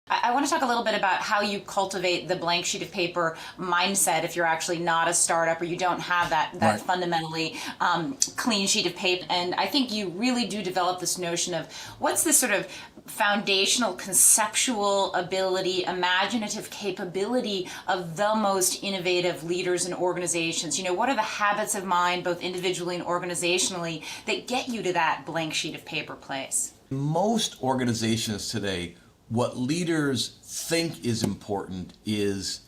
I want to talk a little bit about how you cultivate the blank sheet of paper mindset if you're actually not a startup or you don't have that Right. fundamentally clean sheet of paper. And I think you really do develop this notion of what's this sort of foundational conceptual ability, imaginative capability of the most innovative leaders and organizations. What are the habits of mind, both individually and organizationally, that get you to that blank sheet of paper place? Most organizations today, what leaders think is important is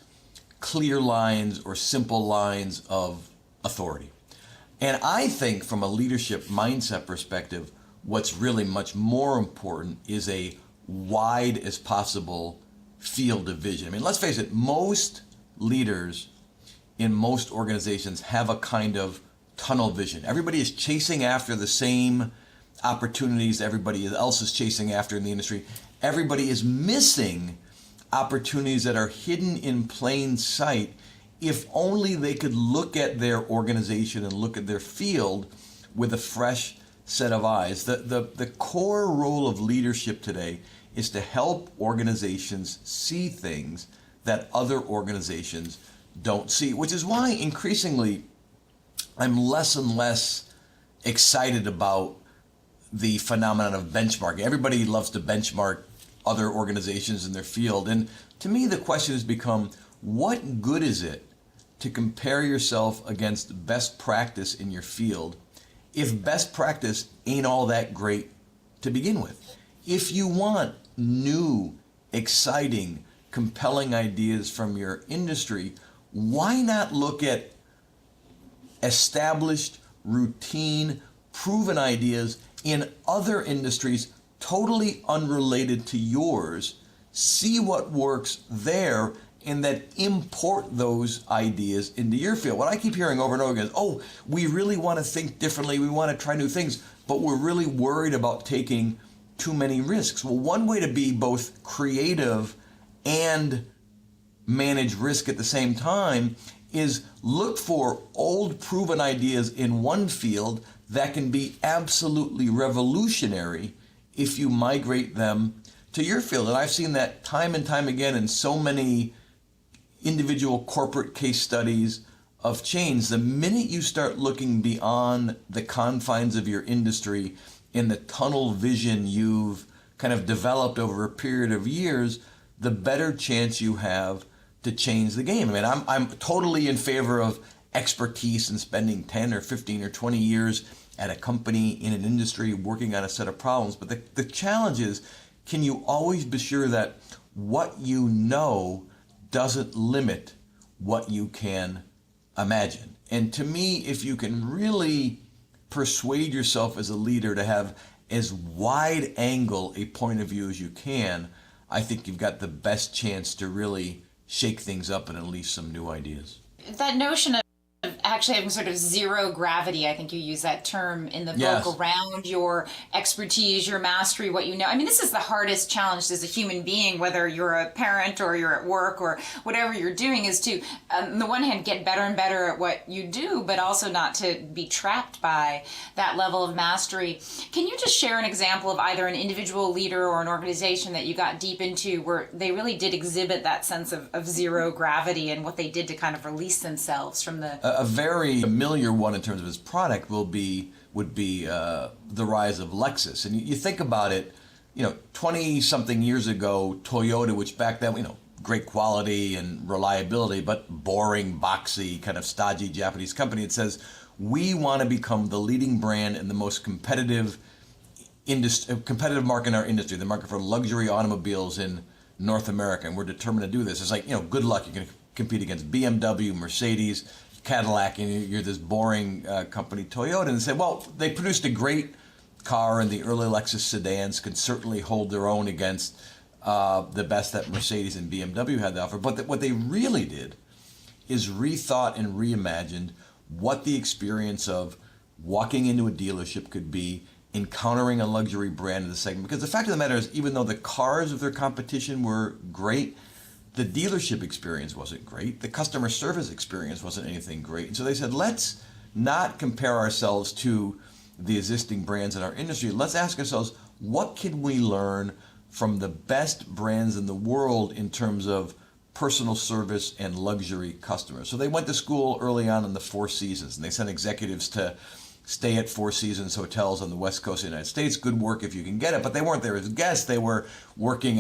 clear lines or simple lines of authority. And I think from a leadership mindset perspective, what's really much more important is a wide as possible field of vision. I mean, let's face it, most leaders in most organizations have a kind of tunnel vision. Everybody is chasing after the same opportunities everybody else is chasing after in the industry. Everybody is missing opportunities that are hidden in plain sight if only they could look at their organization and look at their field with a fresh set of eyes. The core role of leadership today is to help organizations see things that other organizations don't see, which is why increasingly I'm less and less excited about the phenomenon of benchmarking. Everybody loves to benchmark other organizations in their field. And to me, the question has become, what good is it to compare yourself against best practice in your field if best practice ain't all that great to begin with? If you want new, exciting, compelling ideas from your industry, why not look at established, routine, proven ideas in other industries totally unrelated to yours, see what works there, and then import those ideas into your field? What I keep hearing over and over again is, oh, we really want to think differently, we want to try new things, but we're really worried about taking too many risks. Well, one way to be both creative and manage risk at the same time is look for old proven ideas in one field that can be absolutely revolutionary if you migrate them to your field. And I've seen that time and time again in so many individual corporate case studies of change. The minute you start looking beyond the confines of your industry and the tunnel vision you've kind of developed over a period of years, the better chance you have to change the game. I mean, I'm totally in favor of expertise and spending 10 or 15 or 20 years at a company in an industry working on a set of problems. But the challenge is, can you always be sure that what you know doesn't limit what you can imagine? And to me, if you can really persuade yourself as a leader to have as wide angle a point of view as you can, I think you've got the best chance to really shake things up and unleash some new ideas. That notion of actually having sort of zero gravity, I think you use that term in the book, Yes. around your expertise, your mastery, what you know. I mean, this is the hardest challenge as a human being, whether you're a parent or you're at work or whatever you're doing, is to, on the one hand, get better and better at what you do, but also not to be trapped by that level of mastery. Can you just share an example of either an individual leader or an organization that you got deep into where they really did exhibit that sense of zero gravity and what they did to kind of release themselves from the... A very familiar one in terms of its product would be the rise of Lexus. And you think about it, 20 something years ago, Toyota, which back then, great quality and reliability, but boring, boxy, kind of stodgy Japanese company, it says, we want to become the leading brand in the most competitive market in our industry, the market for luxury automobiles in North America, and we're determined to do this. It's like, good luck. You're going to compete against BMW, Mercedes, Cadillac, and you're this boring company, Toyota. And they said, well, they produced a great car, and the early Lexus sedans could certainly hold their own against the best that Mercedes and BMW had to offer. But what they really did is rethought and reimagined what the experience of walking into a dealership could be, encountering a luxury brand in the segment. Because the fact of the matter is, even though the cars of their competition were great, the dealership experience wasn't great. The customer service experience wasn't anything great. And so they said, let's not compare ourselves to the existing brands in our industry. Let's ask ourselves, what can we learn from the best brands in the world in terms of personal service and luxury customers. So they went to school early on in the Four Seasons, and they sent executives to stay at Four Seasons hotels on the west coast of the United States. Good work if you can get it, but they weren't there as guests. They were working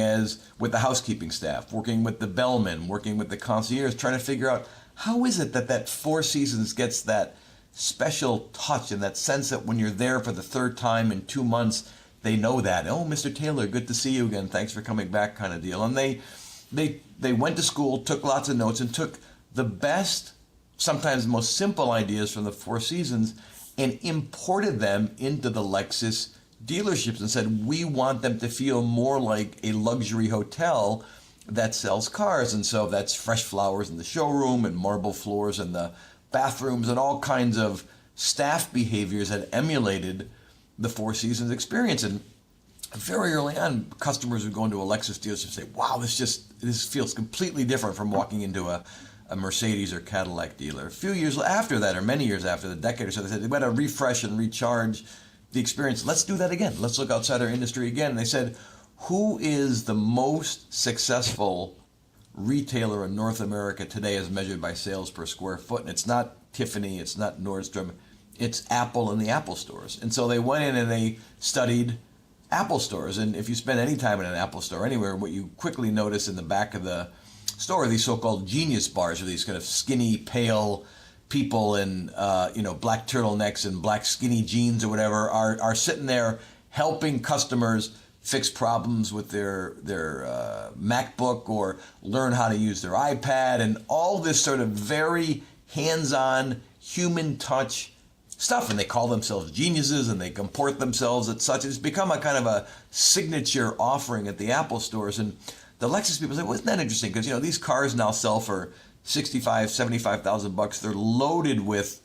with the housekeeping staff, working with the bellman, working with the concierge, trying to figure out how is it that Four Seasons gets that special touch and that sense that when you're there for the third time in 2 months, they know that. Oh, Mr. Taylor, good to see you again. Thanks for coming back, kind of deal. And they went to school, took lots of notes, and took the best, sometimes the most simple ideas from the Four Seasons and imported them into the Lexus dealerships and said, we want them to feel more like a luxury hotel that sells cars. And so that's fresh flowers in the showroom and marble floors in the bathrooms and all kinds of staff behaviors that emulated the Four Seasons experience. And very early on, customers would go into a Lexus dealership and say, wow, this feels completely different from walking into a Mercedes or Cadillac dealer. A few years after that, or many years after, the decade or so, they said they got to refresh and recharge the experience. Let's do that again. Let's look outside our industry again. And they said, who is the most successful retailer in North America today as measured by sales per square foot? And it's not Tiffany, it's not Nordstrom, it's Apple and the Apple stores. And so they went in and they studied Apple stores. And if you spend any time in an Apple store anywhere, what you quickly notice in the back of the store are these so-called genius bars, or these kind of skinny, pale people in black turtlenecks and black skinny jeans or whatever are sitting there helping customers fix problems with their MacBook or learn how to use their iPad, and all this sort of very hands-on human touch stuff. And they call themselves geniuses and they comport themselves as such. It's become a kind of a signature offering at the Apple stores. And the Lexus people say, well, isn't that interesting? Because, these cars now sell for $65,000, $75,000. They're loaded with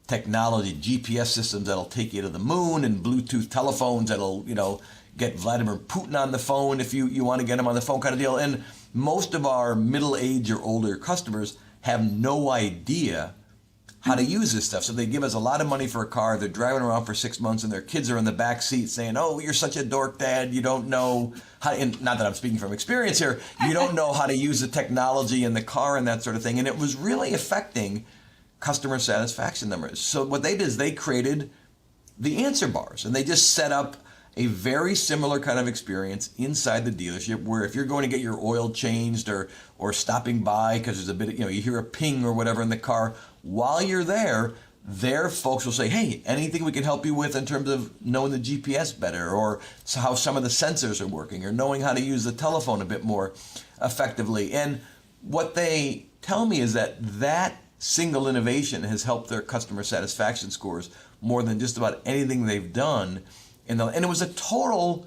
technology, GPS systems that'll take you to the moon, and Bluetooth telephones that'll, get Vladimir Putin on the phone if you want to get him on the phone, kind of deal. And most of our middle-aged or older customers have no idea how to use this stuff. So they give us a lot of money for a car. They're driving around for 6 months and their kids are in the back seat saying, oh, you're such a dork, Dad. You don't know how, and not that I'm speaking from experience here, you don't know how to use the technology in the car and that sort of thing. And it was really affecting customer satisfaction numbers. So what they did is they created the answer bars, and they just set up a very similar kind of experience inside the dealership, where if you're going to get your oil changed or stopping by because there's a bit of, you hear a ping or whatever in the car, while you're there, their folks will say, hey, anything we can help you with in terms of knowing the GPS better, or how some of the sensors are working, or knowing how to use the telephone a bit more effectively. And what they tell me is that single innovation has helped their customer satisfaction scores more than just about anything they've done. And it was a total,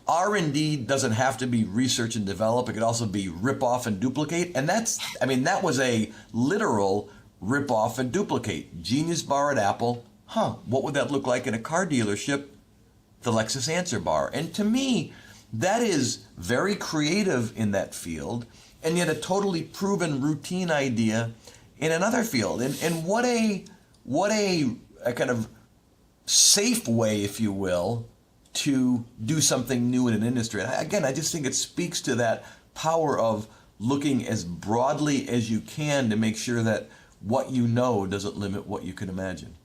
R&D doesn't have to be research and develop. It could also be rip off and duplicate. And that was a literal rip off and duplicate. Genius bar at Apple. What would that look like in a car dealership? The Lexus Answer Bar. And to me, that is very creative in that field, and yet a totally proven routine idea in another field. And what a kind of safe way, if you will, to do something new in an industry. And again, I just think it speaks to that power of looking as broadly as you can to make sure that what you know doesn't limit what you can imagine.